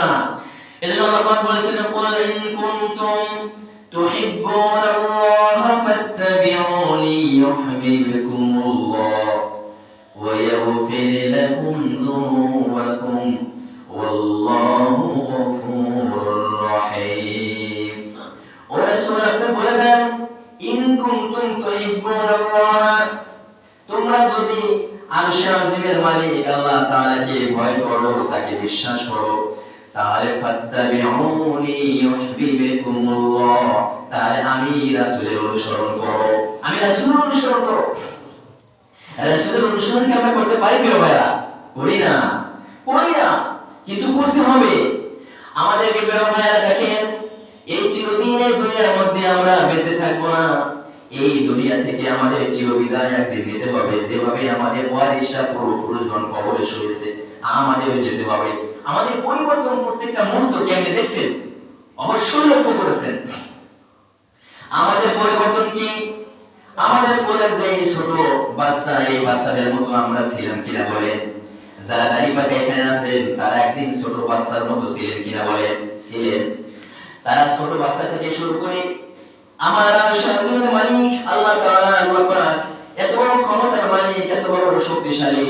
না। এজন্য আল্লাহ পাক বলেছেন, কুল ইন কুনতুম তুহিব্বুনাল্লাহ ফাত্তাবিউনি ইউহিব্বুকুমুল্লাহ ওয়া ইয়াগফির লাকুম যুনুবাকুম ওয়াল্লাহু গফুরুর রহিম। ও রাসূল, আপনি বলে দেন, ইন কুনতুম তুহিব্বুনাল্লাহ, তোমরা যদি আরশে আজিমের মালিক আল্লাহ তাআলাকে ভয় করো, তাকে বিশ্বাস করো, তাহলে ফাত্তাবিউনি ইউহিব্বুকুমুল্লাহ, তাহলে আমি রাসূলের অনুসরণ করো, আমি রাসূলের অনুসরণ করো। রাসূলের অনুসরণ কি আমরা করতে পারি প্রিয় ভাইরা? করি না, কিন্তু করতে হবে আমাদেরকে। প্রিয় ভাইরা দেখেন, এই চিরদিনের দুনিয়ার মধ্যে আমরা বেঁচে থাকবো না। এই দুনিয়া থেকে আমাদের চিরবিদায় একদিন নিতে হবে। যেভাবে আমাদের ওয়ারিসরা পূর্বপুরুষগণ কবরে শুয়েছে, আমাদেরও যেতে হবে। আমাদের পরিবর্তন প্রত্যেকটা মুহূর্ত কেমনে দেখছেন? অবশ্যই লক্ষ্য করেছেন। আমাদের পরিবর্তন কি? আমাদের কোলের যে ছোট বাচ্চা, এই বাচ্চাদের মতো আমরা ছিলাম কিনা বলেন? যারা দাঁড়িয়ে পাকা এখানে আছেন, তারা একদিন ছোট বাচ্চার মতো ছিলেন কিনা বলেন? ছিলেন। তারা ছোট বাচ্চা থেকে শুরু করে আমার আরশ আজিমের মালিক আল্লাহ তাআলা, আল্লাহ পাক এত বড় ক্ষমতার মালিক, এত বড় শক্তিশালী,